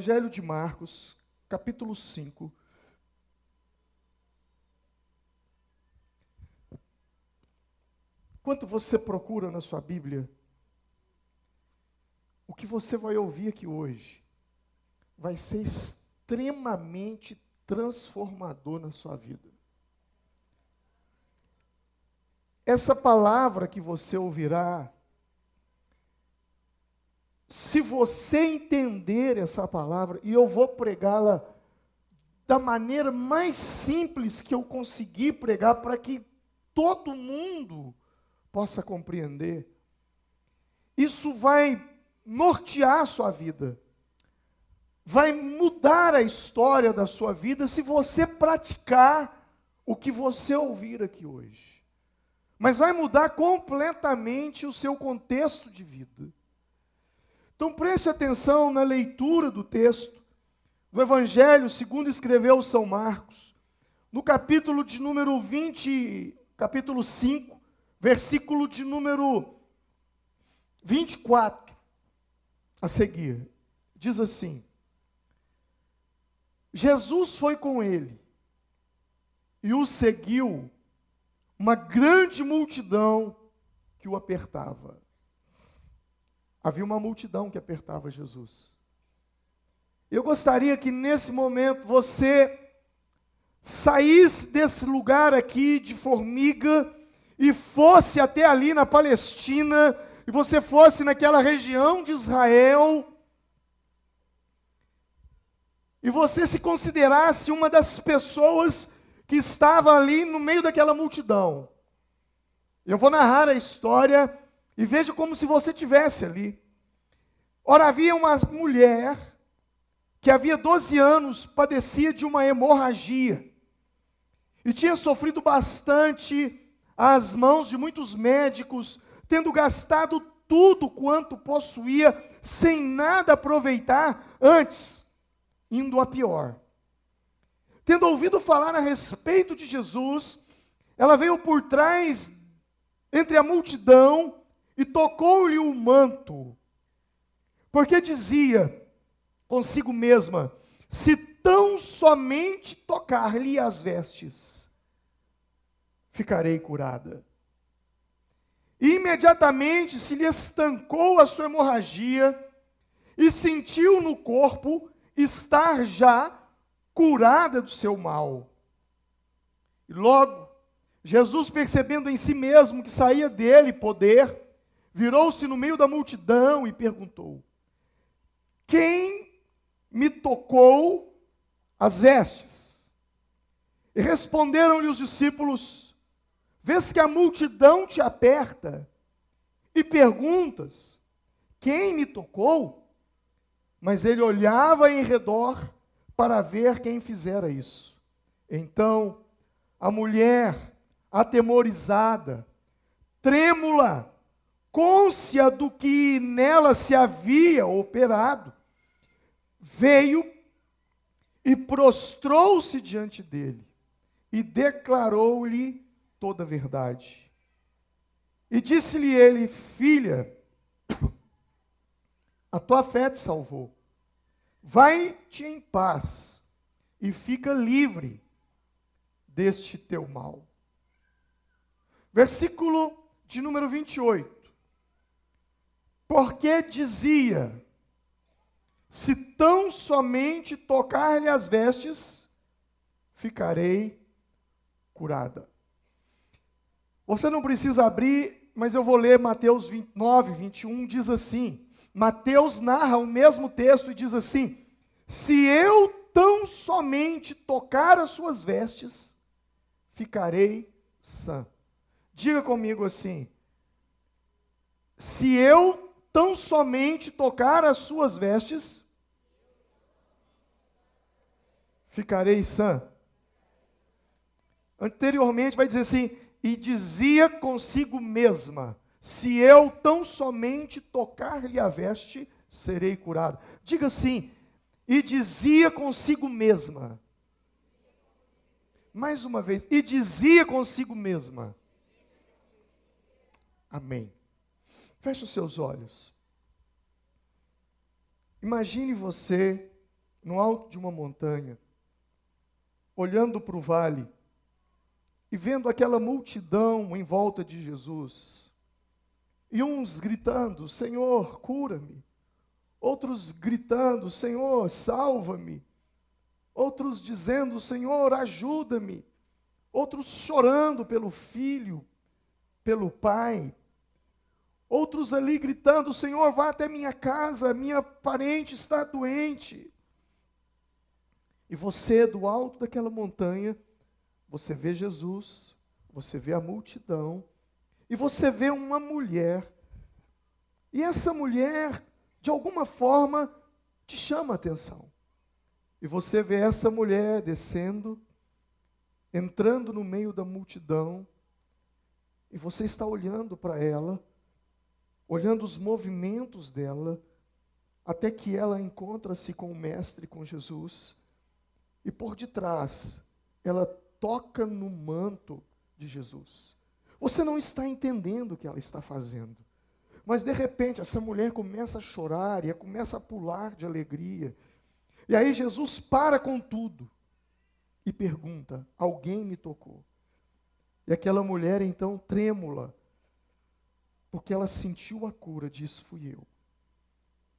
Evangelho de Marcos, capítulo 5. Enquanto você procura na sua Bíblia, o que você vai ouvir aqui hoje vai ser extremamente transformador na sua vida. Essa palavra que você ouvirá, se você entender essa palavra, e eu vou pregá-la da maneira mais simples que eu conseguir pregar, para que todo mundo possa compreender, isso vai nortear a sua vida, vai mudar a história da sua vida, se você praticar o que você ouvir aqui hoje. Mas vai mudar completamente o seu contexto de vida. Então preste atenção na leitura do texto do Evangelho segundo escreveu São Marcos, no capítulo de número 20, capítulo 5, versículo de número 24, a seguir. Diz assim: Jesus foi com ele, e o seguiu uma grande multidão que o apertava. Havia uma multidão que apertava Jesus. Eu gostaria que nesse momento você saísse desse lugar aqui de Formiga e fosse até ali na Palestina, e você fosse naquela região de Israel, e você se considerasse uma das pessoas que estava ali no meio daquela multidão. Eu vou narrar a história e veja como se você estivesse ali. Ora, havia uma mulher que havia 12 anos padecia de uma hemorragia e tinha sofrido bastante às mãos de muitos médicos, tendo gastado tudo quanto possuía, sem nada aproveitar, antes indo a pior. Tendo ouvido falar a respeito de Jesus, ela veio por trás, entre a multidão, e tocou-lhe o manto, porque dizia consigo mesma: se tão somente tocar-lhe as vestes, ficarei curada. E imediatamente se lhe estancou a sua hemorragia, e sentiu no corpo estar já curada do seu mal. E logo, Jesus, percebendo em si mesmo que saía dele poder, virou-se no meio da multidão e perguntou: quem me tocou as vestes? E responderam-lhe os discípulos: vês que a multidão te aperta e perguntas: quem me tocou? Mas ele olhava em redor para ver quem fizera isso. Então, a mulher, atemorizada, trêmula, cônscia do que nela se havia operado, veio e prostrou-se diante dele e declarou-lhe toda a verdade. E disse-lhe ele: filha, a tua fé te salvou. Vai-te em paz e fica livre deste teu mal. Versículo de número 28. Porque dizia: se tão somente tocar-lhe as vestes, ficarei curada. Você não precisa abrir, mas eu vou ler Mateus 29, 21, diz assim. Mateus narra o mesmo texto e diz assim: se eu tão somente tocar as suas vestes, ficarei sã. Diga comigo assim: se eu tão somente tocar as suas vestes, ficarei sã. Anteriormente vai dizer assim: e dizia consigo mesma: se eu tão somente tocar-lhe a veste, serei curado. Diga assim: e dizia consigo mesma. Mais uma vez: e dizia consigo mesma. Amém. Feche os seus olhos. Imagine você no alto de uma montanha, olhando para o vale e vendo aquela multidão em volta de Jesus. E uns gritando: Senhor, cura-me. Outros gritando: Senhor, salva-me. Outros dizendo: Senhor, ajuda-me. Outros chorando pelo filho, pelo pai. Outros ali gritando: Senhor, vá até minha casa, minha parente está doente. E você, do alto daquela montanha, você vê Jesus, você vê a multidão, e você vê uma mulher. E essa mulher, de alguma forma, te chama a atenção. E você vê essa mulher descendo, entrando no meio da multidão, e você está olhando para ela, olhando os movimentos dela, até que ela encontra-se com o Mestre, com Jesus, e por detrás, ela toca no manto de Jesus. Você não está entendendo o que ela está fazendo, mas de repente essa mulher começa a chorar e começa a pular de alegria. E aí Jesus para com tudo e pergunta: alguém me tocou? E aquela mulher então trêmula, porque ela sentiu a cura, diz: fui eu.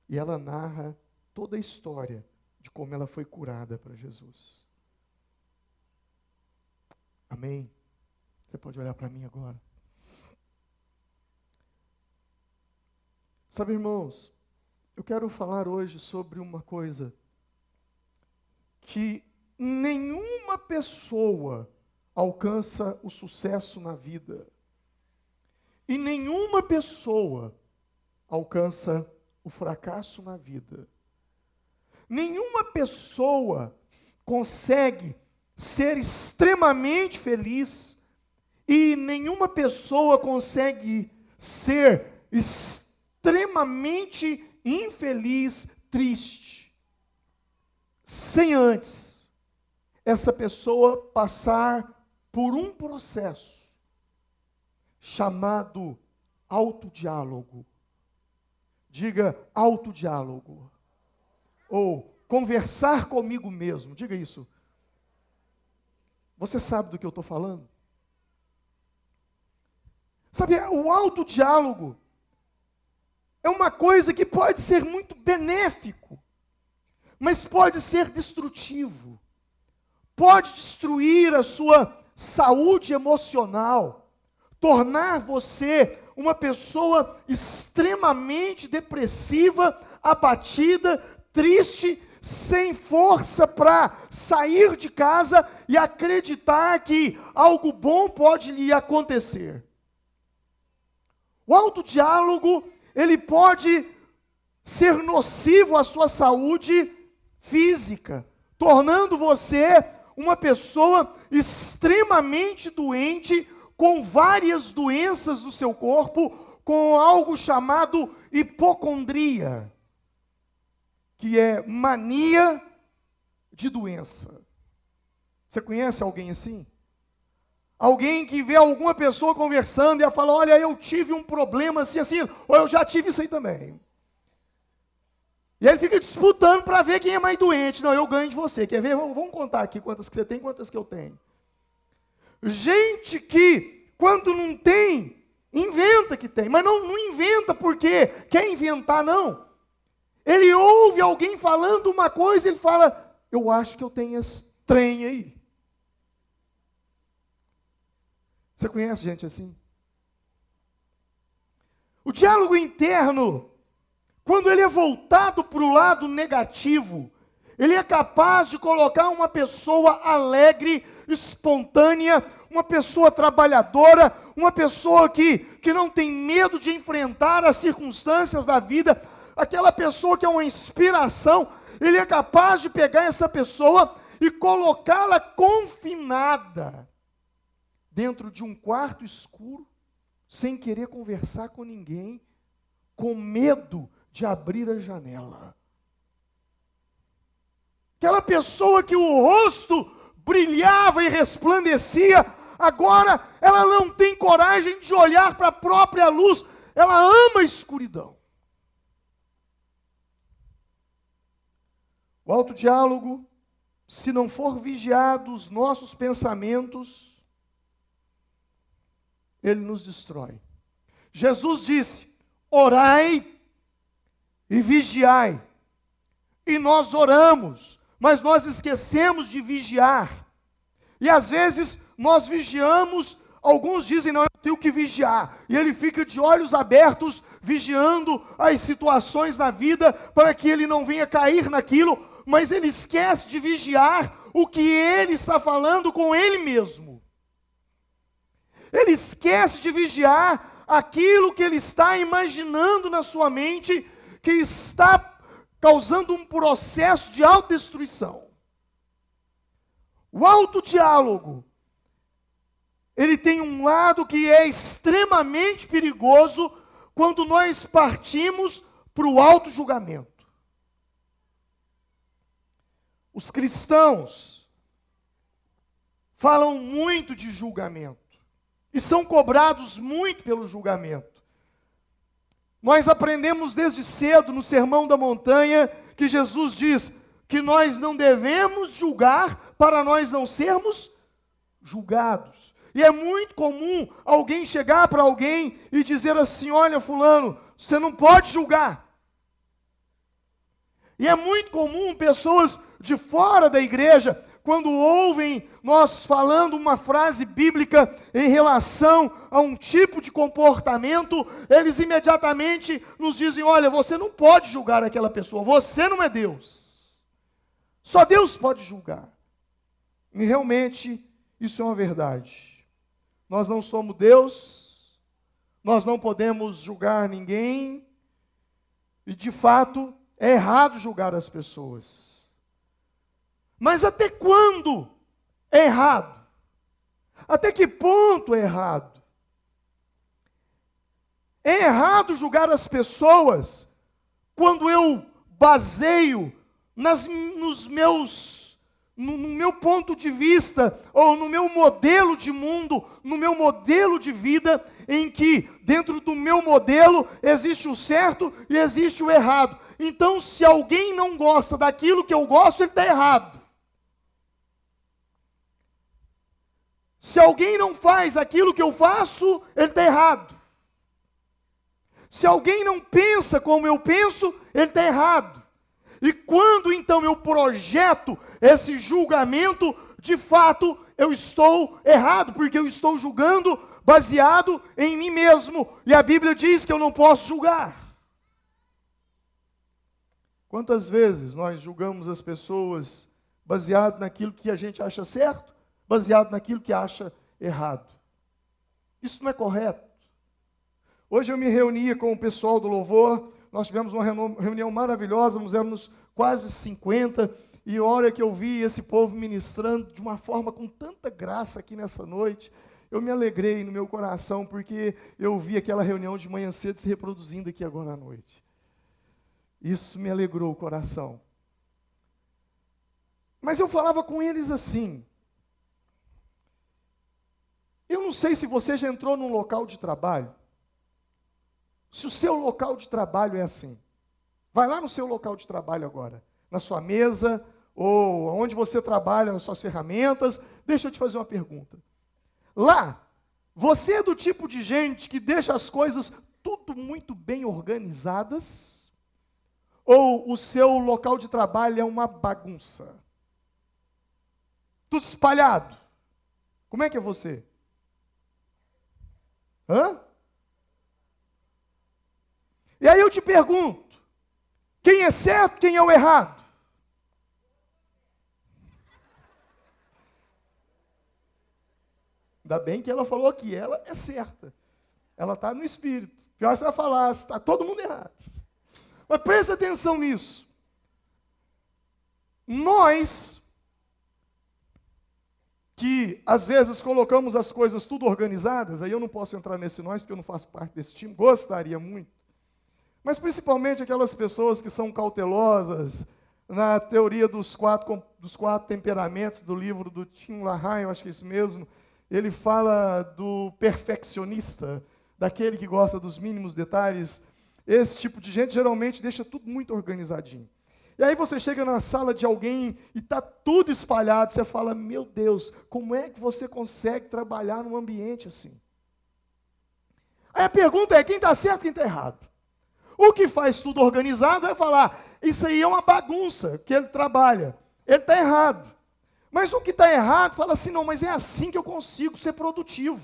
E ela narra toda a história de como ela foi curada para Jesus. Amém? Você pode olhar para mim agora. Sabe, irmãos, eu quero falar hoje sobre uma coisa que nenhuma pessoa alcança o sucesso na vida. E nenhuma pessoa alcança o fracasso na vida. Nenhuma pessoa consegue ser extremamente feliz e nenhuma pessoa consegue ser extremamente infeliz, triste, sem antes essa pessoa passar por um processo chamado autodiálogo. Diga autodiálogo. Ou conversar comigo mesmo. Diga isso. Você sabe do que eu estou falando? Sabe, o autodiálogo é uma coisa que pode ser muito benéfico, mas pode ser destrutivo. Pode destruir a sua saúde emocional, tornar você uma pessoa extremamente depressiva, abatida, triste, sem força para sair de casa e acreditar que algo bom pode lhe acontecer. O autodiálogo, ele pode ser nocivo à sua saúde física, tornando você uma pessoa extremamente doente, com várias doenças no seu corpo, com algo chamado hipocondria, que é mania de doença. Você conhece alguém assim? Alguém que vê alguma pessoa conversando e ela fala: olha, eu tive um problema assim, assim, ou eu já tive isso aí também. E ele fica disputando para ver quem é mais doente. Não, eu ganho de você. Quer ver? Vamos contar aqui quantas que você tem, quantas que eu tenho. Gente que, quando não tem, inventa que tem. Mas não inventa porque quer inventar, não. Ele ouve alguém falando uma coisa e ele fala: eu acho que eu tenho esse trem aí. Você conhece gente assim? O diálogo interno, quando ele é voltado para o lado negativo, ele é capaz de colocar uma pessoa alegre, espontânea, uma pessoa trabalhadora, uma pessoa que não tem medo de enfrentar as circunstâncias da vida, aquela pessoa que é uma inspiração. Ele é capaz de pegar essa pessoa e colocá-la confinada dentro de um quarto escuro, sem querer conversar com ninguém, com medo de abrir a janela. Aquela pessoa que o rosto brilhava e resplandecia, agora ela não tem coragem de olhar para a própria luz, ela ama a escuridão. O autodiálogo, se não for vigiado os nossos pensamentos, ele nos destrói. Jesus disse: orai e vigiai. E nós oramos, mas nós esquecemos de vigiar. E às vezes nós vigiamos, alguns dizem: não, eu tenho que vigiar. E ele fica de olhos abertos, vigiando as situações na vida, para que ele não venha cair naquilo, mas ele esquece de vigiar o que ele está falando com ele mesmo. Ele esquece de vigiar aquilo que ele está imaginando na sua mente, que está causando um processo de autodestruição. O autodiálogo, ele tem um lado que é extremamente perigoso quando nós partimos para o autojulgamento. Os cristãos falam muito de julgamento e são cobrados muito pelo julgamento. Nós aprendemos desde cedo no Sermão da Montanha que Jesus diz que nós não devemos julgar para nós não sermos julgados. E é muito comum alguém chegar para alguém e dizer assim: olha, fulano, você não pode julgar. E é muito comum pessoas de fora da igreja, quando ouvem nós falando uma frase bíblica em relação a um tipo de comportamento, eles imediatamente nos dizem: olha, você não pode julgar aquela pessoa, você não é Deus. Só Deus pode julgar. E realmente isso é uma verdade. Nós não somos Deus, nós não podemos julgar ninguém, e de fato é errado julgar as pessoas. Mas até quando é errado? Até que ponto é errado? É errado julgar as pessoas quando eu baseio no meu ponto de vista, ou no meu modelo de mundo, no meu modelo de vida, em que dentro do meu modelo existe o certo e existe o errado. Então, se alguém não gosta daquilo que eu gosto, ele está errado. Se alguém não faz aquilo que eu faço, ele está errado. Se alguém não pensa como eu penso, ele está errado. E quando então eu projeto esse julgamento, de fato eu estou errado, porque eu estou julgando baseado em mim mesmo. E a Bíblia diz que eu não posso julgar. Quantas vezes nós julgamos as pessoas baseado naquilo que a gente acha certo, baseado naquilo que acha errado? Isso não é correto. Hoje eu me reuni com o pessoal do louvor, nós tivemos uma reunião maravilhosa, nós éramos quase 50, e a hora que eu vi esse povo ministrando de uma forma com tanta graça aqui nessa noite, eu me alegrei no meu coração, porque eu vi aquela reunião de manhã cedo se reproduzindo aqui agora à noite. Isso me alegrou o coração. Mas eu falava com eles assim: eu não sei se você já entrou num local de trabalho, se o seu local de trabalho é assim. Vai lá no seu local de trabalho agora, na sua mesa, ou onde você trabalha, nas suas ferramentas. Deixa eu te fazer uma pergunta. Lá, você é do tipo de gente que deixa as coisas tudo muito bem organizadas? Ou o seu local de trabalho é uma bagunça? Tudo espalhado? Como é que é você? Hã? E aí eu te pergunto, quem é certo, quem é o errado? Ainda bem que ela falou que ela é certa. Ela está no espírito. Pior se ela falasse, está todo mundo errado. Mas presta atenção nisso. Nós, que às vezes colocamos as coisas tudo organizadas, aí eu não posso entrar nesse nós, porque eu não faço parte desse time, gostaria muito. Mas principalmente aquelas pessoas que são cautelosas, na teoria dos quatro temperamentos do livro do Tim LaHaye, eu acho que é isso mesmo, ele fala do perfeccionista, daquele que gosta dos mínimos detalhes. Esse tipo de gente geralmente deixa tudo muito organizadinho. E aí você chega na sala de alguém e está tudo espalhado, você fala, meu Deus, como é que você consegue trabalhar num ambiente assim? Aí a pergunta é, quem está certo e quem está errado? O que faz tudo organizado vai falar, isso aí é uma bagunça que ele trabalha, ele está errado. Mas o que está errado fala assim, não, mas é assim que eu consigo ser produtivo.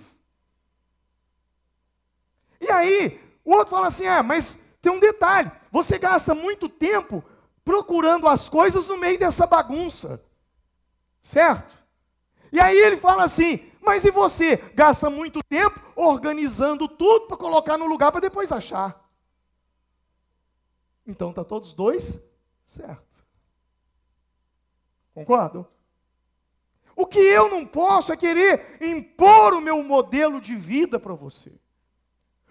E aí, o outro fala assim, mas tem um detalhe, você gasta muito tempo procurando as coisas no meio dessa bagunça, certo? E aí ele fala assim, mas e você? Gasta muito tempo organizando tudo para colocar no lugar para depois achar. Então está todos dois certo. Concordam? O que eu não posso é querer impor o meu modelo de vida para você.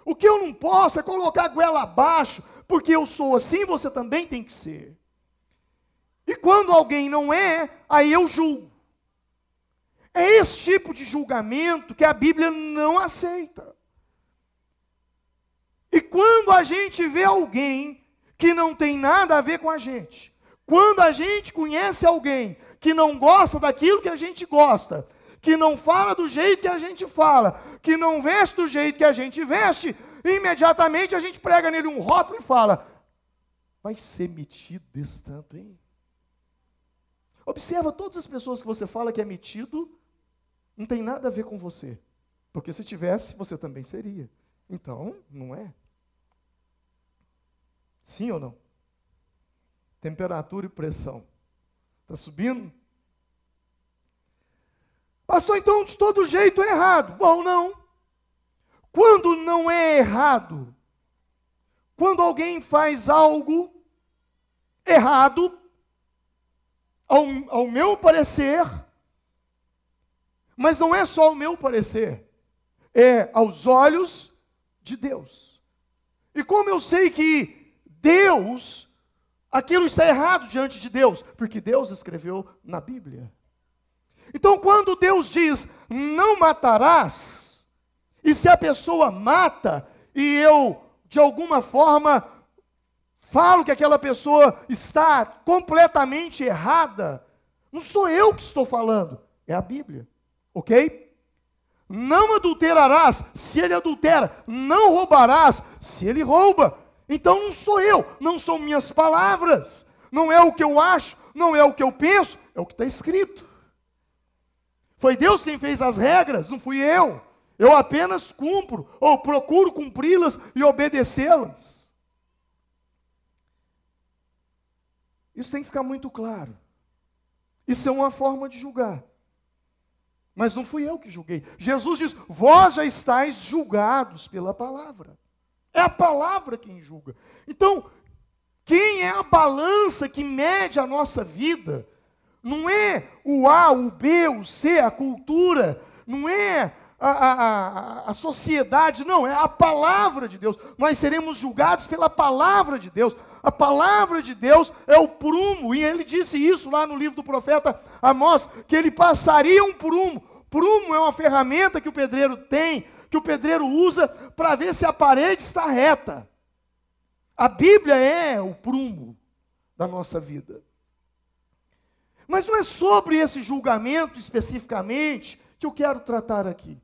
O que eu não posso é colocar a goela abaixo, porque eu sou assim, você também tem que ser. E quando alguém não é, aí eu julgo. É esse tipo de julgamento que a Bíblia não aceita. E quando a gente vê alguém que não tem nada a ver com a gente, quando a gente conhece alguém que não gosta daquilo que a gente gosta, que não fala do jeito que a gente fala, que não veste do jeito que a gente veste, imediatamente a gente prega nele um rótulo e fala, vai ser metido desse tanto, hein? Observa todas as pessoas que você fala que é metido, não tem nada a ver com você. Porque se tivesse, você também seria. Então, não é. Sim ou não? Temperatura e pressão. Está subindo? Pastor, então de todo jeito é errado. Bom, não. Quando não é errado, quando alguém faz algo errado, ao meu parecer, mas não é só o meu parecer, é aos olhos de Deus. E como eu sei que Deus, aquilo está errado diante de Deus, porque Deus escreveu na Bíblia. Então, quando Deus diz, não matarás, e se a pessoa mata, e eu, de alguma forma, falo que aquela pessoa está completamente errada, não sou eu que estou falando, é a Bíblia, ok? Não adulterarás, se ele adultera, não roubarás, se ele rouba. Então não sou eu, não são minhas palavras, não é o que eu acho, não é o que eu penso, é o que está escrito. Foi Deus quem fez as regras, não fui eu. Eu apenas cumpro, ou procuro cumpri-las e obedecê-las. Isso tem que ficar muito claro. Isso é uma forma de julgar. Mas não fui eu que julguei. Jesus diz, vós já estáis julgados pela palavra. É a palavra quem julga. Então, quem é a balança que mede a nossa vida? Não é o A, o B, o C, a cultura, não é a sociedade, não, é a palavra de Deus. Nós seremos julgados pela palavra de Deus. A palavra de Deus é o prumo, e ele disse isso lá no livro do profeta Amós, que ele passaria um prumo. Prumo é uma ferramenta que o pedreiro tem, que o pedreiro usa para ver se a parede está reta. A Bíblia é o prumo da nossa vida. Mas não é sobre esse julgamento especificamente que eu quero tratar aqui.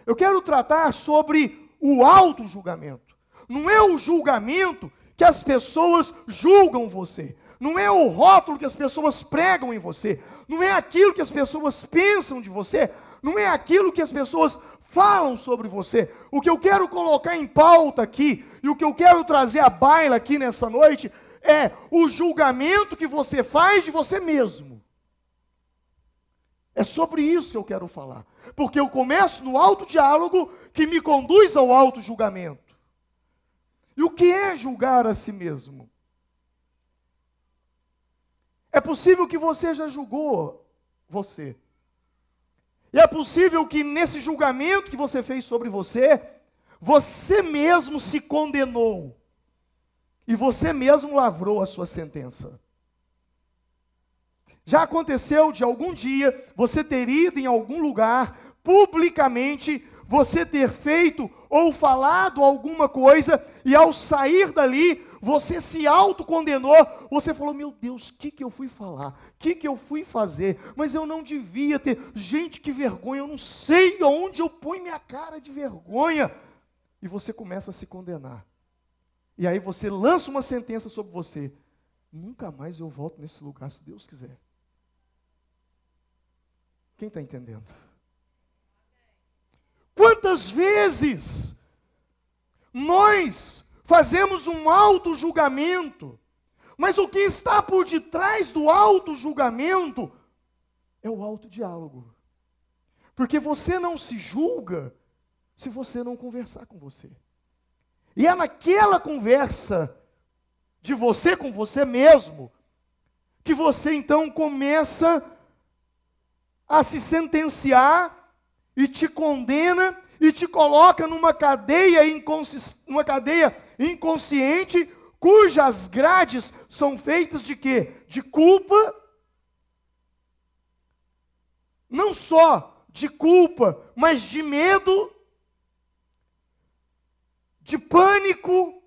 Eu quero tratar sobre o auto-julgamento. Não é o julgamento que as pessoas julgam você. Não é o rótulo que as pessoas pregam em você. Não é aquilo que as pessoas pensam de você. Não é aquilo que as pessoas falam sobre você. O que eu quero colocar em pauta aqui, e o que eu quero trazer à baila aqui nessa noite, é o julgamento que você faz de você mesmo. É sobre isso que eu quero falar. Porque eu começo no autodiálogo que me conduz ao autojulgamento. E o que é julgar a si mesmo? É possível que você já julgou você. E é possível que nesse julgamento que você fez sobre você, você mesmo se condenou. E você mesmo lavrou a sua sentença. Já aconteceu de algum dia você ter ido em algum lugar, publicamente, você ter feito ou falado alguma coisa, e ao sair dali, você se autocondenou, você falou, meu Deus, o que eu fui falar? O que eu fui fazer? Mas eu não devia ter. Gente, que vergonha, eu não sei aonde eu ponho minha cara de vergonha. E você começa a se condenar. E aí você lança uma sentença sobre você. Nunca mais eu volto nesse lugar, se Deus quiser. Quem está entendendo? Quantas vezes nós fazemos um auto-julgamento, mas o que está por detrás do auto-julgamento é o auto-diálogo. Porque você não se julga se você não conversar com você. E é naquela conversa de você com você mesmo que você então começa a se sentenciar e te condena e te coloca numa cadeia inconsciente, cujas grades são feitas de quê? De culpa. Não só de culpa, mas de medo, de pânico,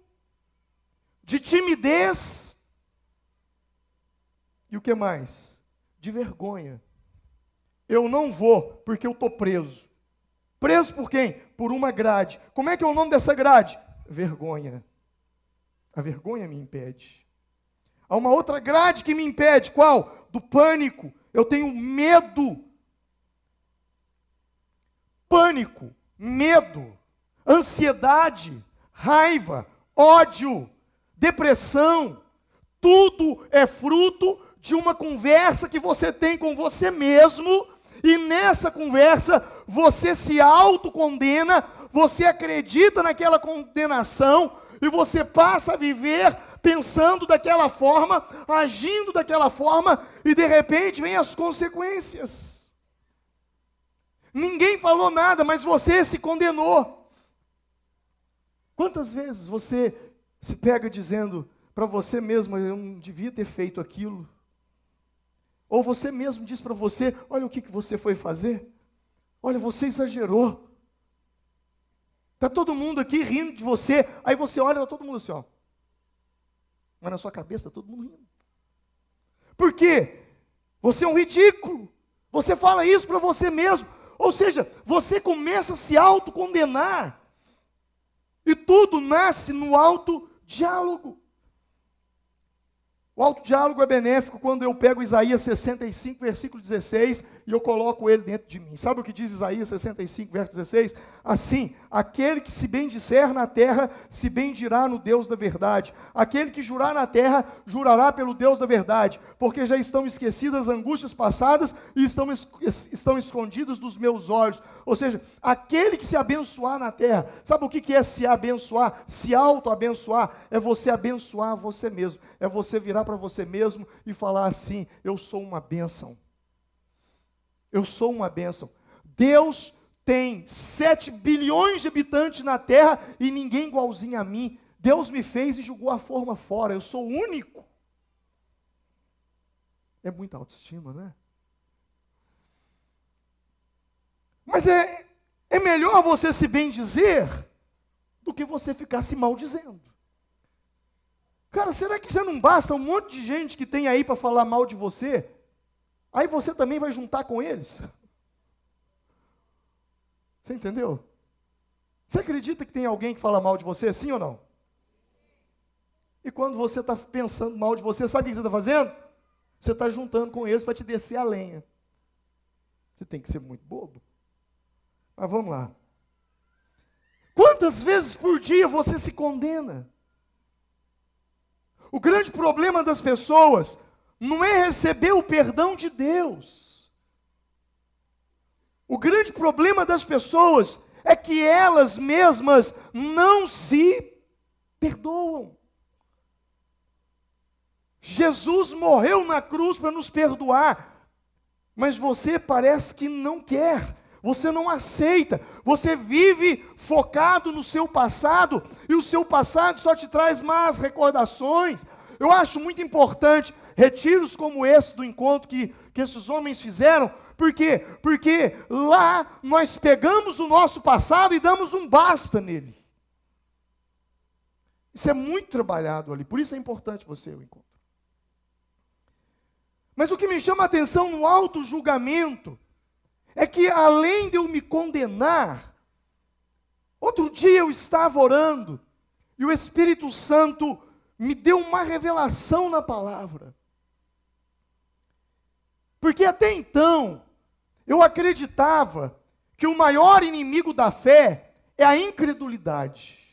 de timidez. E o que mais? De vergonha. Eu não vou, porque eu estou preso. Preso por quem? Por uma grade. Como é que é o nome dessa grade? Vergonha. A vergonha me impede. Há uma outra grade que me impede. Qual? Do pânico. Eu tenho medo. Pânico, medo, ansiedade, raiva, ódio, depressão. Tudo é fruto de uma conversa que você tem com você mesmo. E nessa conversa, você se autocondena, você acredita naquela condenação, e você passa a viver pensando daquela forma, agindo daquela forma, e de repente vem as consequências. Ninguém falou nada, mas você se condenou. Quantas vezes você se pega dizendo para você mesmo, eu não devia ter feito aquilo? Ou você mesmo diz para você, olha o que você foi fazer. Olha, você exagerou. Está todo mundo aqui rindo de você. Aí você olha, está todo mundo assim, ó. Mas na sua cabeça está todo mundo rindo. Por quê? Você é um ridículo. Você fala isso para você mesmo. Ou seja, você começa a se autocondenar. E tudo nasce no autodiálogo. O autodiálogo é benéfico quando eu pego Isaías 65, versículo 16, e eu coloco ele dentro de mim. Sabe o que diz Isaías 65, verso 16? Assim, aquele que se bendisser na terra, se bendirá no Deus da verdade. Aquele que jurar na terra, jurará pelo Deus da verdade. Porque já estão esquecidas as angústias passadas e estão escondidas dos meus olhos. Ou seja, aquele que se abençoar na terra. Sabe o que é se abençoar? Se auto-abençoar. É você abençoar você mesmo. É você virar para você mesmo e falar assim, eu sou uma bênção. Eu sou uma bênção. Deus tem 7 bilhões de habitantes na terra e ninguém igualzinho a mim. Deus me fez e jogou a forma fora. Eu sou único. É muita autoestima, né? Mas é melhor você se bendizer do que você ficar se maldizendo. Cara, será que já não basta um monte de gente que tem aí para falar mal de você? Aí você também vai juntar com eles? Você entendeu? Você acredita que tem alguém que fala mal de você, sim ou não? E quando você está pensando mal de você, sabe o que você está fazendo? Você está juntando com eles para te descer a lenha. Você tem que ser muito bobo. Mas vamos lá. Quantas vezes por dia você se condena? O grande problema das pessoas não é receber o perdão de Deus. O grande problema das pessoas é que elas mesmas não se perdoam. Jesus morreu na cruz para nos perdoar, mas você parece que não quer, você não aceita, você vive focado no seu passado, e o seu passado só te traz más recordações. Eu acho muito importante retiros como esse do encontro que esses homens fizeram. Por quê? Porque lá nós pegamos o nosso passado e damos um basta nele. Isso é muito trabalhado ali, por isso é importante você o encontro. Mas o que me chama a atenção no auto-julgamento é que, além de eu me condenar, outro dia eu estava orando e o Espírito Santo me deu uma revelação na palavra. Porque até então, eu acreditava que o maior inimigo da fé é a incredulidade.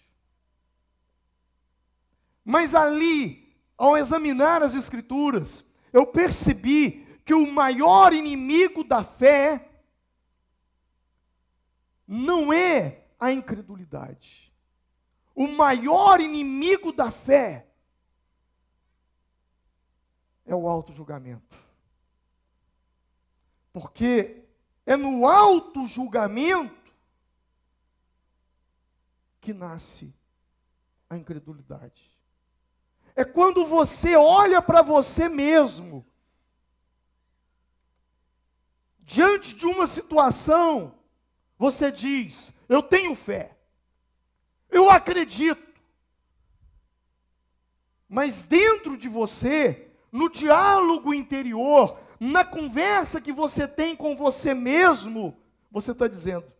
Mas ali, ao examinar as Escrituras, eu percebi que o maior inimigo da fé não é a incredulidade. O maior inimigo da fé é o auto-julgamento. Porque é no auto-julgamento que nasce a incredulidade. É quando você olha para você mesmo, diante de uma situação, você diz: eu tenho fé, eu acredito. Mas dentro de você, no diálogo interior, na conversa que você tem com você mesmo, você está dizendo: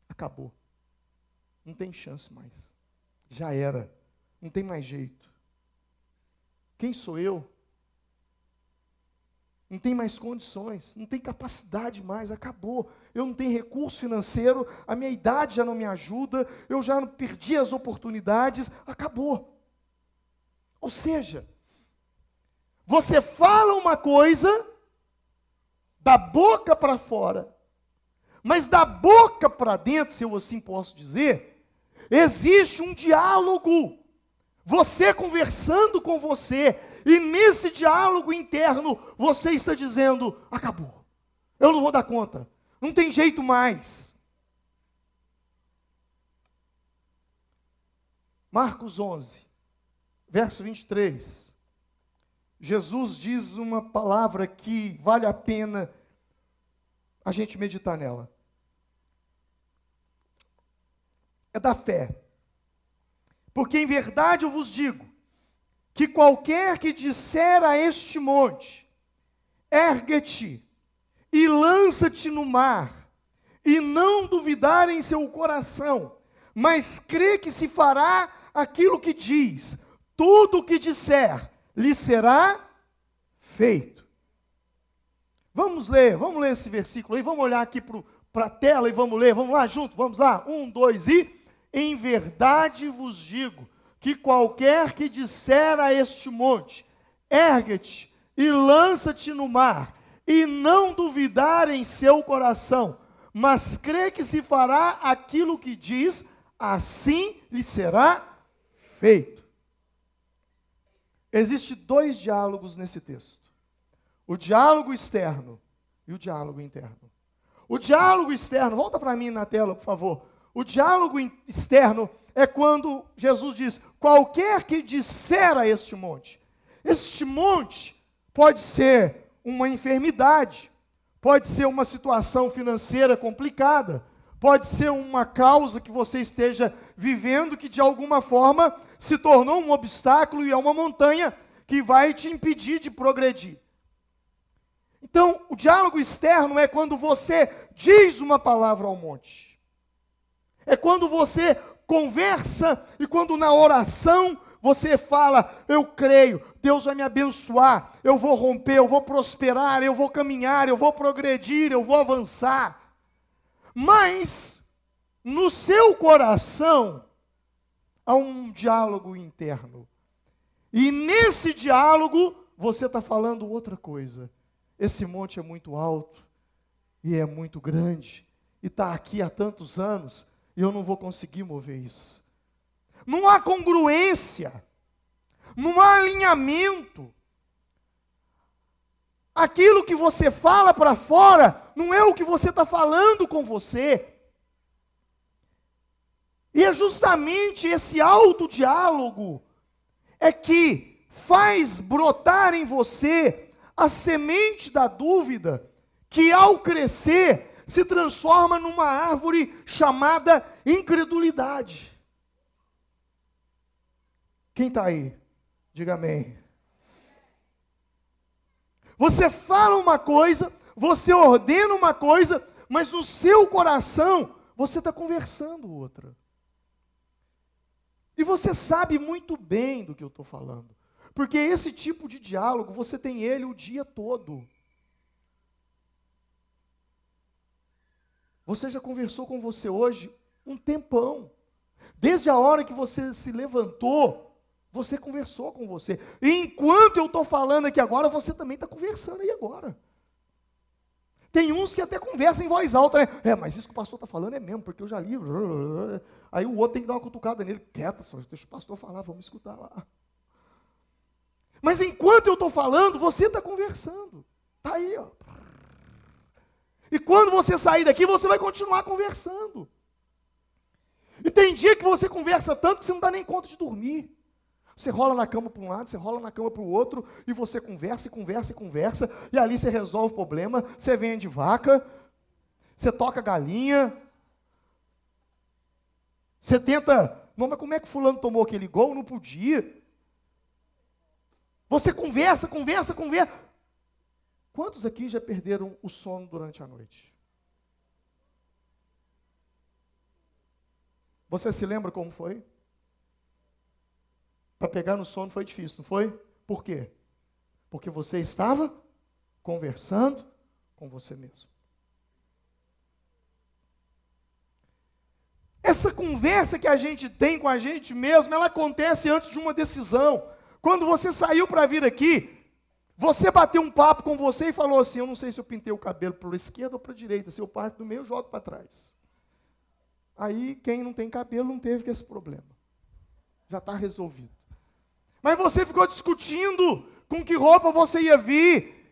acabou, não tem chance mais, já era, não tem mais jeito. Quem sou eu? Não tem mais condições, não tem capacidade mais, acabou. Eu não tenho recurso financeiro, a minha idade já não me ajuda, eu já perdi as oportunidades, acabou. Ou seja, você fala uma coisa da boca para fora, mas da boca para dentro, se eu assim posso dizer, existe um diálogo. Você conversando com você, e nesse diálogo interno, você está dizendo: acabou, eu não vou dar conta, não tem jeito mais. Marcos 11, verso 23. Jesus diz uma palavra que vale a pena a gente meditar nela. É da fé. Porque em verdade eu vos digo, que qualquer que disser a este monte: ergue-te e lança-te no mar, e não duvidar em seu coração, mas crê que se fará aquilo que diz, tudo o que disser lhe será feito. Vamos ler esse versículo aí, vamos olhar aqui para a tela e vamos ler, vamos lá junto, vamos lá, 1, 2 e... Em verdade vos digo, que qualquer que disser a este monte: ergue-te e lança-te no mar, e não duvidar em seu coração, mas crê que se fará aquilo que diz, assim lhe será feito. Existem dois diálogos nesse texto: o diálogo externo e o diálogo interno. O diálogo externo, volta para mim na tela, por favor. O diálogo externo é quando Jesus diz: qualquer que disser a este monte. Este monte pode ser uma enfermidade, pode ser uma situação financeira complicada, pode ser uma causa que você esteja vivendo que de alguma forma se tornou um obstáculo e é uma montanha que vai te impedir de progredir. Então, o diálogo externo é quando você diz uma palavra ao monte. É quando você conversa e quando na oração você fala: eu creio, Deus vai me abençoar, eu vou romper, eu vou prosperar, eu vou caminhar, eu vou progredir, eu vou avançar. Mas, no seu coração, há um diálogo interno. E nesse diálogo, você está falando outra coisa. Esse monte é muito alto, e é muito grande, e está aqui há tantos anos, e eu não vou conseguir mover isso. Não há congruência, não há alinhamento. Aquilo que você fala para fora, não é o que você está falando com você. E é justamente esse autodiálogo é que faz brotar em você a semente da dúvida, que ao crescer se transforma numa árvore chamada incredulidade. Quem está aí? Diga amém. Você fala uma coisa, você ordena uma coisa, mas no seu coração você está conversando outra. E você sabe muito bem do que eu estou falando. Porque esse tipo de diálogo, você tem ele o dia todo. Você já conversou com você hoje um tempão. Desde a hora que você se levantou, você conversou com você. E enquanto eu estou falando aqui agora, você também está conversando aí agora. Tem uns que até conversam em voz alta, né? Mas isso que o pastor está falando é mesmo, porque eu já li. Aí o outro tem que dar uma cutucada nele. Quieta, só deixa o pastor falar, vamos escutar lá. Mas enquanto eu estou falando, você está conversando. Está aí, ó. E quando você sair daqui, você vai continuar conversando. E tem dia que você conversa tanto que você não dá nem conta de dormir. Você rola na cama para um lado, você rola na cama para o outro, e você conversa, e conversa, e conversa, e ali você resolve o problema, você vende vaca, você toca galinha, você tenta, não, mas como é que fulano tomou aquele gol? Não podia. Você conversa. Quantos aqui já perderam o sono durante a noite? Você se lembra como foi? Para pegar no sono foi difícil, não foi? Por quê? Porque você estava conversando com você mesmo. Essa conversa que a gente tem com a gente mesmo, ela acontece antes de uma decisão. Quando você saiu para vir aqui, você bateu um papo com você e falou assim, eu não sei se eu pintei o cabelo para a esquerda ou para a direita, se eu parto do meio, eu jogo para trás. Aí, quem não tem cabelo não teve esse problema. Já está resolvido. Mas você ficou discutindo com que roupa você ia vir.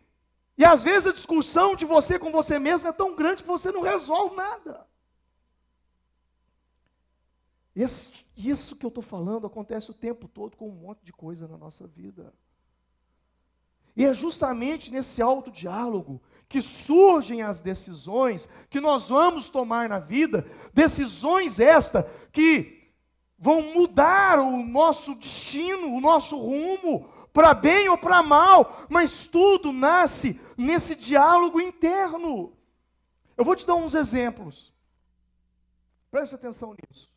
E às vezes a discussão de você com você mesmo é tão grande que você não resolve nada. Isso que eu estou falando acontece o tempo todo com um monte de coisa na nossa vida. E é justamente nesse autodiálogo que surgem as decisões que nós vamos tomar na vida, decisões estas que vão mudar o nosso destino, o nosso rumo, para bem ou para mal, mas tudo nasce nesse diálogo interno. Eu vou te dar uns exemplos. Preste atenção nisso.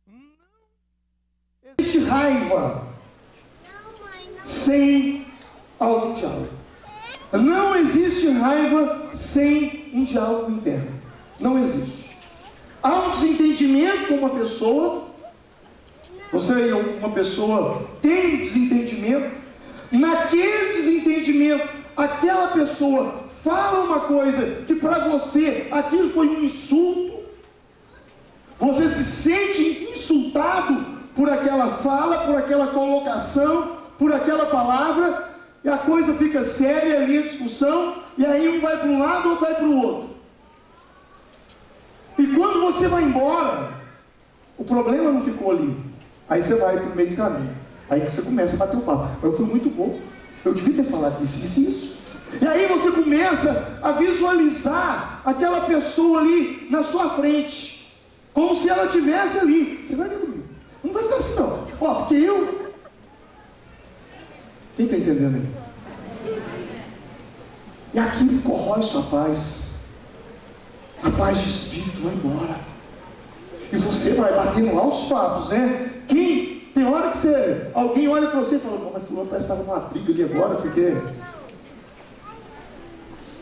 Não existe raiva sem algum diálogo. Não existe raiva sem um diálogo interno. Não existe. Há um desentendimento com uma pessoa. Você, uma pessoa, tem um desentendimento. Naquele desentendimento, aquela pessoa fala uma coisa que para você aquilo foi um insulto. Você se sente insultado por aquela fala, por aquela colocação, por aquela palavra, e a coisa fica séria ali, a discussão, e aí um vai para um lado, outro vai para o outro. E quando você vai embora, o problema não ficou ali. Aí você vai para o meio do caminho. Aí você começa a bater o papo. Eu fui muito bom. Eu devia ter falado isso. E aí você começa a visualizar aquela pessoa ali na sua frente. Como se ela estivesse ali. Você vai ver comigo. Não vai ficar assim não. Porque eu... Quem está entendendo aí? E aquilo corrói sua paz. A paz de espírito vai embora. E você vai batendo altos papos, né? Tem hora que alguém olha para você e fala, não, mas fulano parece que estava numa briga ali agora, porque...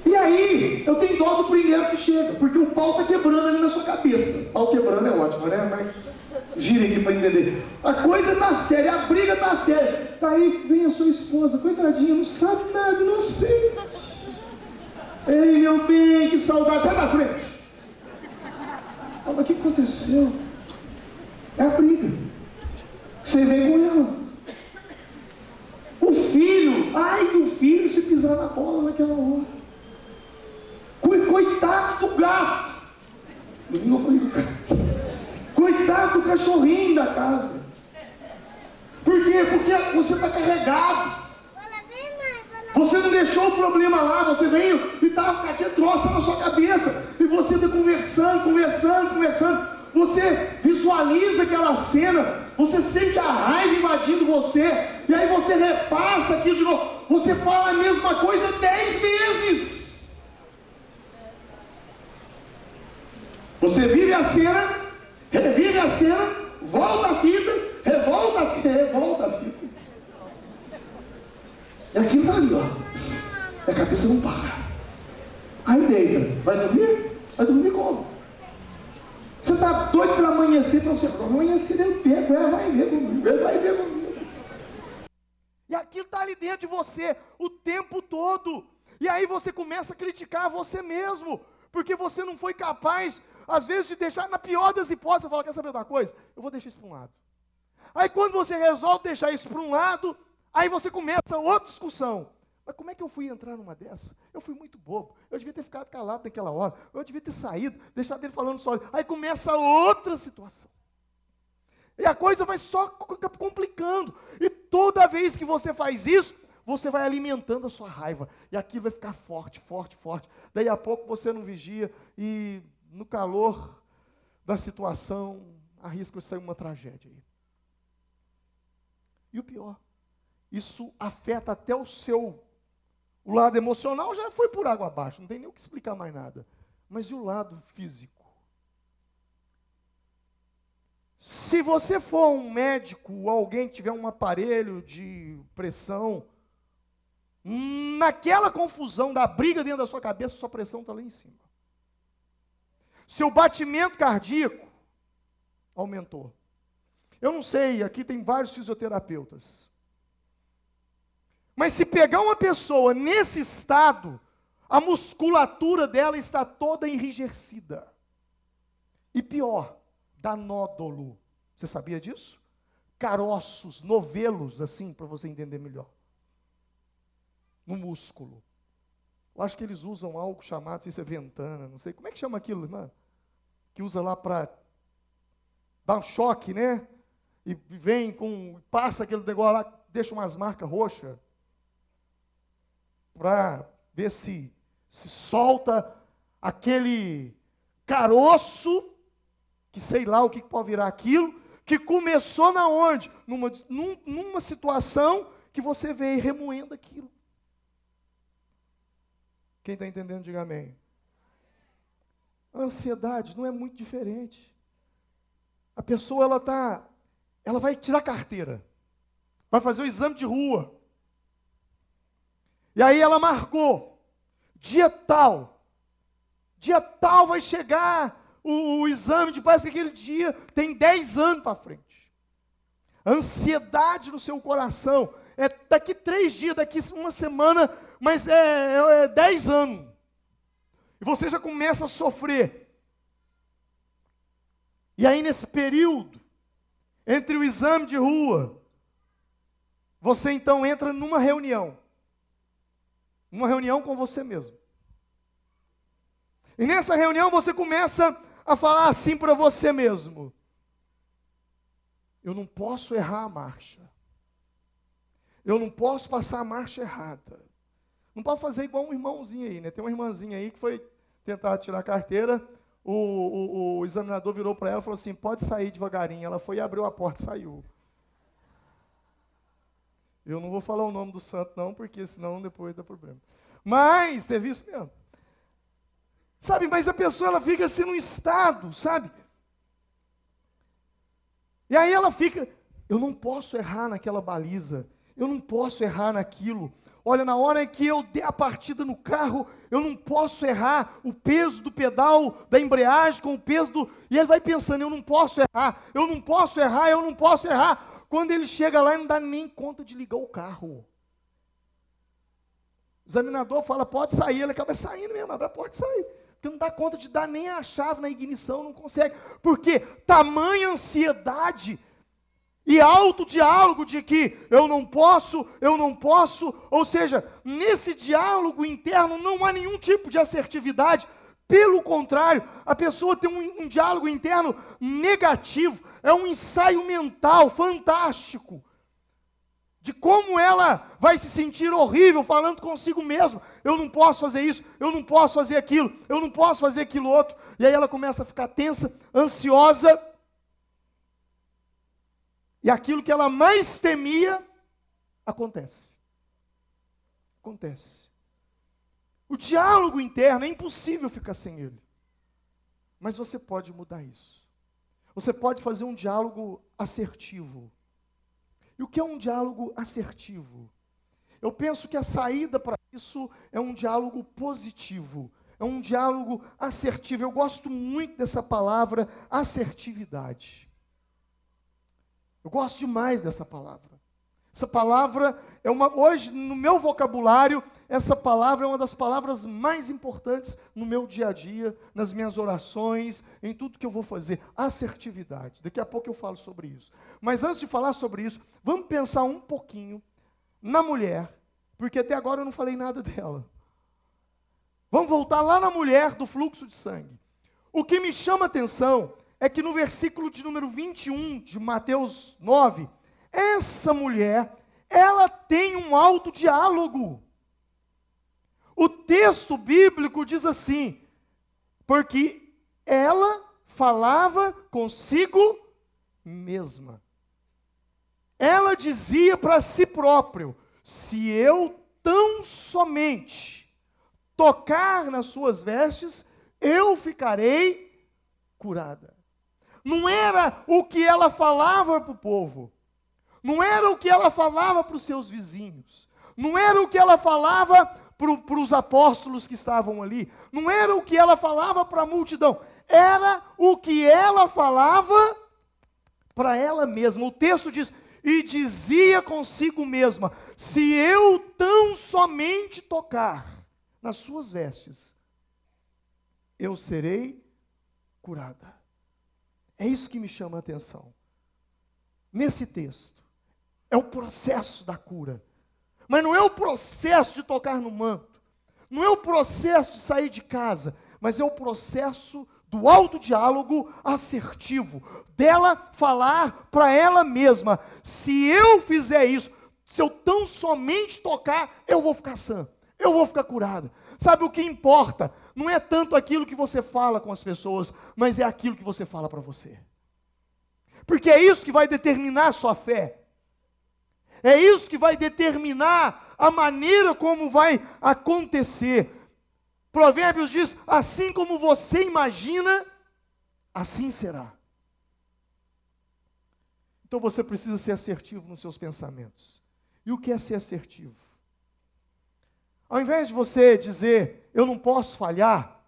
E aí, eu tenho dó do primeiro que chega, porque o pau está quebrando ali na sua cabeça. O pau quebrando é ótimo, né? Mas gira aqui para entender. A coisa está séria, a briga está séria. Daí vem a sua esposa, coitadinha, não sabe nada, inocente. Ei, meu bem, que saudade, sai da frente. Mas o que aconteceu? É a briga. Você vem com ela. O filho, ai do filho se pisar na bola naquela hora. Coitado do gato. Domingo eu falei do gato. Coitado do cachorrinho da casa. Por quê? Porque você está carregado. Você não deixou o problema lá, você veio e estava com aquele troço na sua cabeça. E você está conversando. Você visualiza aquela cena. você sente a raiva invadindo você, e aí você repassa aquilo de novo, você fala a mesma coisa 10 vezes. Você vive a cena, revive a cena, volta a fita, revolta a fita. E aquilo está ali, ó. E a cabeça não para. Aí deita, vai dormir? Vai dormir como? Você está doido para amanhecer, para você falar, amanhecer eu pego, ela vai ver comigo. E aquilo está ali dentro de você o tempo todo. E aí você começa a criticar você mesmo, porque você não foi capaz, às vezes, de deixar, na pior das hipóteses, você fala, quer saber de uma coisa? Eu vou deixar isso para um lado. Aí quando você resolve deixar isso para um lado, aí você começa outra discussão. Mas como é que eu fui entrar numa dessa? Eu fui muito bobo. Eu devia ter ficado calado naquela hora. Eu devia ter saído, deixado ele falando só. Aí começa outra situação. E a coisa vai só complicando. E toda vez que você faz isso, você vai alimentando a sua raiva. E aquilo vai ficar forte. Daí a pouco você não vigia e no calor da situação arrisca sair uma tragédia aí. E o pior, isso afeta até o lado emocional já foi por água abaixo, não tem nem o que explicar mais nada. Mas e o lado físico? Se você for um médico ou alguém que tiver um aparelho de pressão, naquela confusão da briga dentro da sua cabeça, sua pressão está lá em cima. Seu batimento cardíaco aumentou. Eu não sei, aqui tem vários fisioterapeutas. Mas se pegar uma pessoa nesse estado, a musculatura dela está toda enrijecida. E pior, dá nódulo. Você sabia disso? Caroços, novelos, assim, para você entender melhor. No músculo. Eu acho que eles usam algo chamado, não sei se é ventana, não sei. Como é que chama aquilo, irmã? Que usa lá para dar um choque, né? E vem passa aquele negócio lá, deixa umas marcas roxas. Para ver se solta aquele caroço, que sei lá o que pode virar aquilo, que começou na onde? Numa situação que você veio remoendo aquilo. Quem está entendendo, diga amém. A ansiedade não é muito diferente. A pessoa, ela vai tirar carteira, vai fazer o exame de rua. E aí ela marcou, dia tal vai chegar o exame, parece que aquele dia tem 10 anos para frente. A ansiedade no seu coração, daqui 3 dias, daqui uma semana, mas é 10 anos. E você já começa a sofrer. E aí nesse período, entre o exame de rua, você então entra numa reunião. Uma reunião com você mesmo. E nessa reunião você começa a falar assim para você mesmo: eu não posso errar a marcha. Eu não posso passar a marcha errada. Não pode fazer igual um irmãozinho aí, né? Tem uma irmãzinha aí que foi tentar tirar a carteira, o examinador virou para ela e falou assim: pode sair devagarinho. Ela foi e abriu a porta e saiu. Eu não vou falar o nome do santo não, porque senão depois dá problema. Mas, teve isso mesmo. Sabe, mas a pessoa, ela fica assim num estado, sabe? E aí ela fica, eu não posso errar naquela baliza, eu não posso errar naquilo. Olha, na hora que eu der a partida no carro, eu não posso errar o peso do pedal da embreagem com o peso do... E ele vai pensando, eu não posso errar. Quando ele chega lá, ele não dá nem conta de ligar o carro. O examinador fala, pode sair. Ele acaba saindo mesmo, abre a porta e sai. Porque não dá conta de dar nem a chave na ignição, não consegue. Porque tamanha ansiedade e alto diálogo de que eu não posso. Ou seja, nesse diálogo interno não há nenhum tipo de assertividade. Pelo contrário, a pessoa tem um diálogo interno negativo. É um ensaio mental fantástico de como ela vai se sentir horrível falando consigo mesma. Eu não posso fazer isso, eu não posso fazer aquilo, eu não posso fazer aquilo outro. E aí ela começa a ficar tensa, ansiosa. E aquilo que ela mais temia, acontece. Acontece. O diálogo interno é impossível ficar sem ele. Mas você pode mudar isso. Você pode fazer um diálogo assertivo. E o que é um diálogo assertivo? Eu penso que a saída para isso é um diálogo positivo. É um diálogo assertivo. Eu gosto muito dessa palavra, assertividade. Eu gosto demais dessa palavra. Essa palavra é hoje, no meu vocabulário, essa palavra é uma das palavras mais importantes no meu dia a dia, nas minhas orações, em tudo que eu vou fazer. Assertividade. Daqui a pouco eu falo sobre isso. Mas antes de falar sobre isso, vamos pensar um pouquinho na mulher, porque até agora eu não falei nada dela. Vamos voltar lá na mulher do fluxo de sangue. O que me chama a atenção é que no versículo de número 21 de Mateus 9, essa mulher, ela tem um autodiálogo. O texto bíblico diz assim, porque ela falava consigo mesma. Ela dizia para si próprio, se eu tão somente tocar nas suas vestes, eu ficarei curada. Não era o que ela falava para o povo, não era o que ela falava para os seus vizinhos, não era o que ela falava para os apóstolos que estavam ali, não era o que ela falava para a multidão, era o que ela falava para ela mesma. O texto diz, e dizia consigo mesma, se eu tão somente tocar nas suas vestes, eu serei curada. É isso que me chama a atenção. Nesse texto, é o processo da cura. Mas não é o processo de tocar no manto, não é o processo de sair de casa, mas é o processo do autodiálogo assertivo, dela falar para ela mesma, se eu fizer isso, se eu tão somente tocar, eu vou ficar sã, eu vou ficar curada. Sabe o que importa? Não é tanto aquilo que você fala com as pessoas, mas é aquilo que você fala para você. Porque é isso que vai determinar a sua fé. É isso que vai determinar a maneira como vai acontecer. Provérbios diz, assim como você imagina, assim será. Então você precisa ser assertivo nos seus pensamentos. E o que é ser assertivo? Ao invés de você dizer, eu não posso falhar,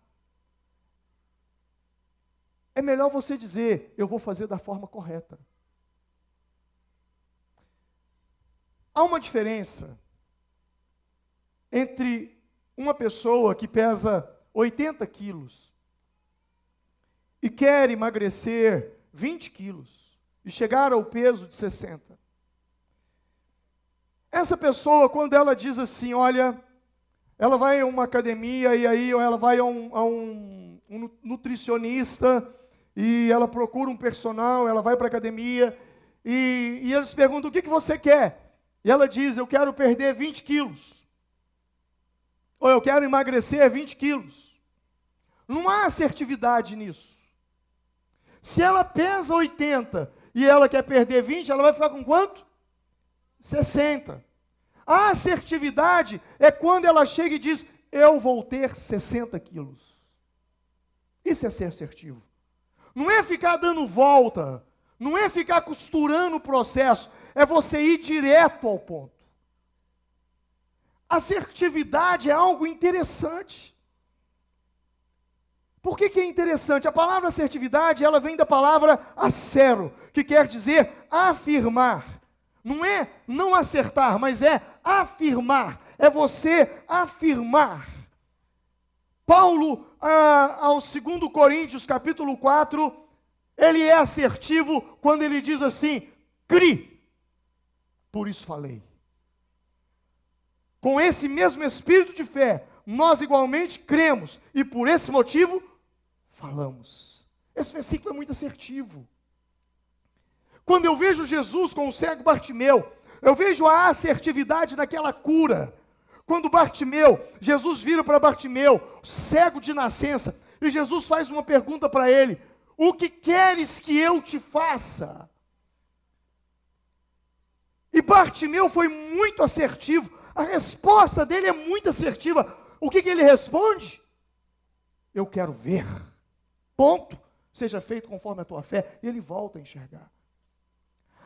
é melhor você dizer, eu vou fazer da forma correta. Há uma diferença entre uma pessoa que pesa 80 quilos e quer emagrecer 20 quilos e chegar ao peso de 60. Essa pessoa, quando ela diz assim, olha, ela vai a uma academia e aí ela vai a um nutricionista e ela procura um personal, ela vai para a academia e eles perguntam, o que você quer? E ela diz, eu quero perder 20 quilos. Ou eu quero emagrecer 20 quilos. Não há assertividade nisso. Se ela pesa 80 e ela quer perder 20, ela vai ficar com quanto? 60. A assertividade é quando ela chega e diz, eu vou ter 60 quilos. Isso é ser assertivo. Não é ficar dando volta, não é ficar costurando o processo, é você ir direto ao ponto. Assertividade é algo interessante. Por que é interessante? A palavra assertividade, ela vem da palavra acero, que quer dizer afirmar. Não é não acertar, mas é afirmar. É você afirmar. Paulo, aos 2 Coríntios, capítulo 4, ele é assertivo quando ele diz assim, cri, por isso falei. Com esse mesmo espírito de fé, nós igualmente cremos, e por esse motivo, falamos. Esse versículo é muito assertivo. Quando eu vejo Jesus com o cego Bartimeu, eu vejo a assertividade naquela cura. Quando Jesus vira para Bartimeu, cego de nascença, e Jesus faz uma pergunta para ele, o que queres que eu te faça? E Bartimeu foi muito assertivo. A resposta dele é muito assertiva. O que ele responde? Eu quero ver. Ponto. Seja feito conforme a tua fé. E ele volta a enxergar.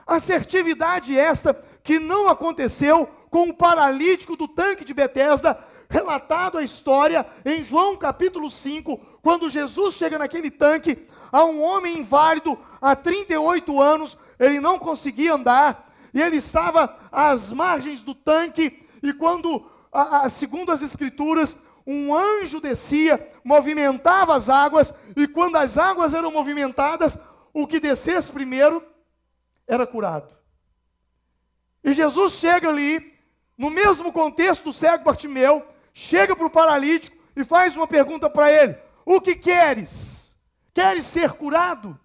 Assertividade esta que não aconteceu com o paralítico do tanque de Betesda, relatado a história em João capítulo 5, quando Jesus chega naquele tanque, há um homem inválido há 38 anos, ele não conseguia andar, e ele estava às margens do tanque, e quando, segundo as escrituras, um anjo descia, movimentava as águas, e quando as águas eram movimentadas, o que descesse primeiro era curado. E Jesus chega ali, no mesmo contexto do cego Bartimeu, chega para o paralítico e faz uma pergunta para ele: o que queres? Queres ser curado?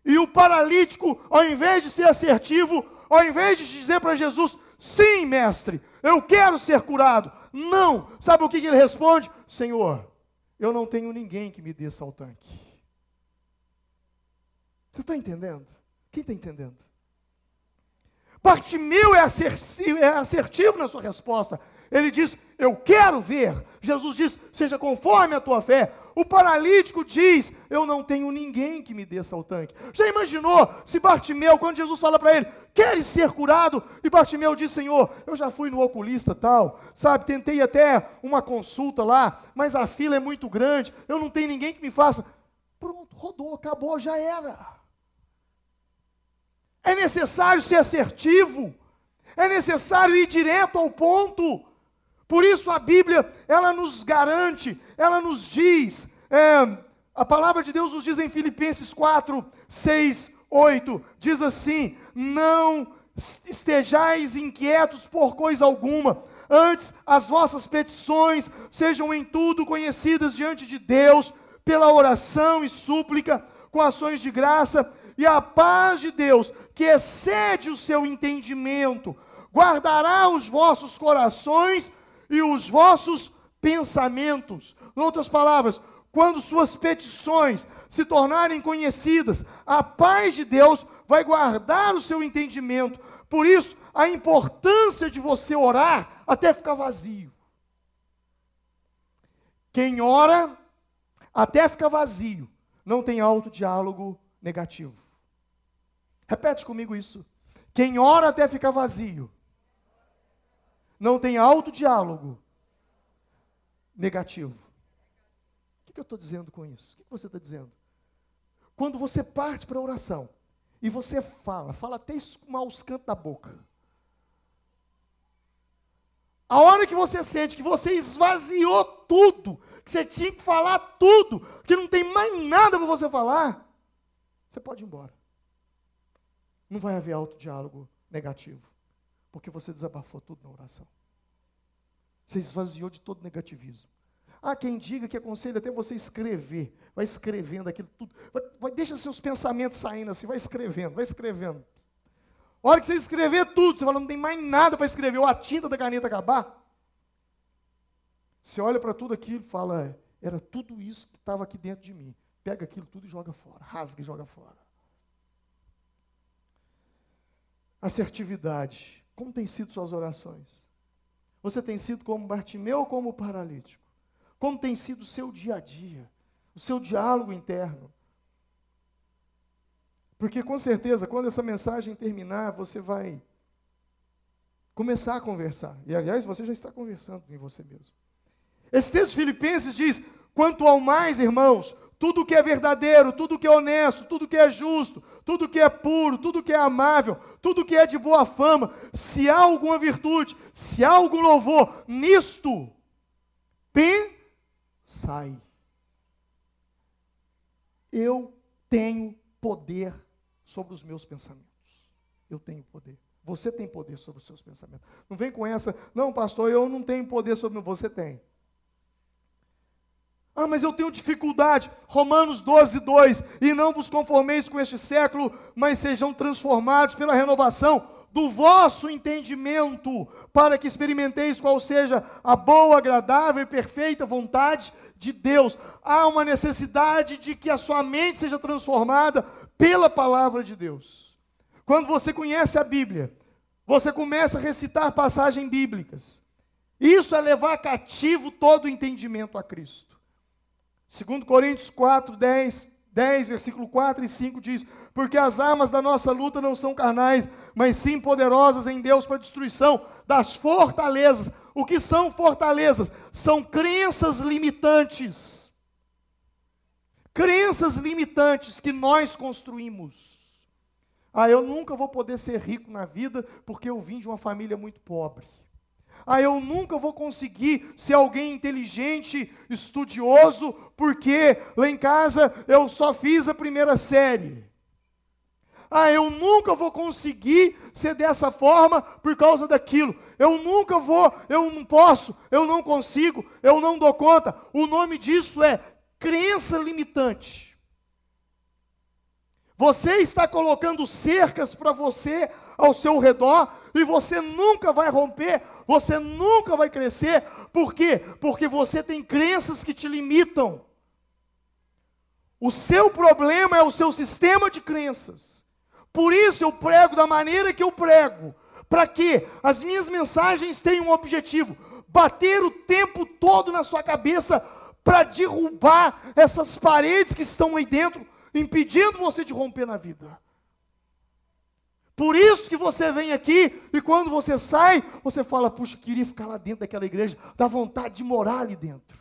E o paralítico, ao invés de ser assertivo, ao invés de dizer para Jesus: sim, mestre, eu quero ser curado, não, sabe o que ele responde? Senhor, eu não tenho ninguém que me desça ao tanque. Você está entendendo? Quem está entendendo? Bartimeu é assertivo na sua resposta. Ele diz: eu quero ver. Jesus diz: seja conforme a tua fé. O paralítico diz: eu não tenho ninguém que me desça ao tanque. Já imaginou se Bartimeu, quando Jesus fala para ele: queres ser curado? E Bartimeu diz: Senhor, eu já fui no oculista tal, sabe, tentei até uma consulta lá, mas a fila é muito grande, eu não tenho ninguém que me faça. Pronto, rodou, acabou, já era. É necessário ser assertivo, é necessário ir direto ao ponto. Por isso a Bíblia, ela nos garante, ela nos diz, a palavra de Deus nos diz em Filipenses 4, 6, 8, diz assim: não estejais inquietos por coisa alguma, antes as vossas petições sejam em tudo conhecidas diante de Deus, pela oração e súplica, com ações de graça, e a paz de Deus, que excede o seu entendimento, guardará os vossos corações e os vossos pensamentos. Em outras palavras, quando suas petições se tornarem conhecidas, a paz de Deus vai guardar o seu entendimento. Por isso, a importância de você orar até ficar vazio. Quem ora até ficar vazio, não tem autodiálogo negativo. Repete comigo isso. Quem ora até ficar vazio, não tem autodiálogo negativo. O que eu estou dizendo com isso? O que você está dizendo? Quando você parte para a oração, e você fala até escumar os cantos da boca. A hora que você sente que você esvaziou tudo, que você tinha que falar tudo, que não tem mais nada para você falar, você pode ir embora. Não vai haver autodiálogo negativo, porque você desabafou tudo na oração. Você esvaziou de todo negativismo. Há quem diga que aconselha até você escrever. Vai escrevendo aquilo tudo. Deixa seus pensamentos saindo assim, vai escrevendo, vai escrevendo. A hora que você escrever tudo, você fala: não tem mais nada para escrever, ou a tinta da caneta acabar. Você olha para tudo aquilo e fala: era tudo isso que estava aqui dentro de mim. Pega aquilo tudo e joga fora. Rasga e joga fora. Assertividade. Como tem sido suas orações? Você tem sido como Bartimeu ou como paralítico? Como tem sido o seu dia a dia? O seu diálogo interno? Porque com certeza, quando essa mensagem terminar, você vai começar a conversar. E aliás, você já está conversando em você mesmo. Esse texto de Filipenses diz: quanto ao mais, irmãos, tudo que é verdadeiro, tudo que é honesto, tudo que é justo, tudo que é puro, tudo que é amável, tudo que é de boa fama, se há alguma virtude, se há algum louvor, nisto pensai. Eu tenho poder sobre os meus pensamentos. Eu tenho poder. Você tem poder sobre os seus pensamentos. Não vem com essa: não, pastor, eu não tenho poder sobre o meu. Você tem. Ah, mas eu tenho dificuldade. Romanos 12, 2. E não vos conformeis com este século, mas sejam transformados pela renovação do vosso entendimento, para que experimenteis qual seja a boa, agradável e perfeita vontade de Deus. Há uma necessidade de que a sua mente seja transformada pela palavra de Deus. Quando você conhece a Bíblia, você começa a recitar passagens bíblicas. Isso é levar cativo todo o entendimento a Cristo. 2 Coríntios 4, 10, versículo 4 e 5 diz: porque as armas da nossa luta não são carnais, mas sim poderosas em Deus para a destruição das fortalezas. O que são fortalezas? São crenças limitantes. Crenças limitantes que nós construímos. Eu nunca vou poder ser rico na vida porque eu vim de uma família muito pobre. Eu nunca vou conseguir ser alguém inteligente, estudioso, porque lá em casa eu só fiz a primeira série. Eu nunca vou conseguir ser dessa forma por causa daquilo. Eu nunca vou, eu não posso, eu não consigo, eu não dou conta. O nome disso é crença limitante. Você está colocando cercas para você ao seu redor e você nunca vai romper, você nunca vai crescer. Por quê? Porque você tem crenças que te limitam. O seu problema é o seu sistema de crenças. Por isso eu prego da maneira que eu prego. Para que as minhas mensagens tenham um objetivo: bater o tempo todo na sua cabeça para derrubar essas paredes que estão aí dentro, impedindo você de romper na vida. Por isso que você vem aqui e quando você sai, você fala: puxa, queria ficar lá dentro daquela igreja, dá vontade de morar ali dentro.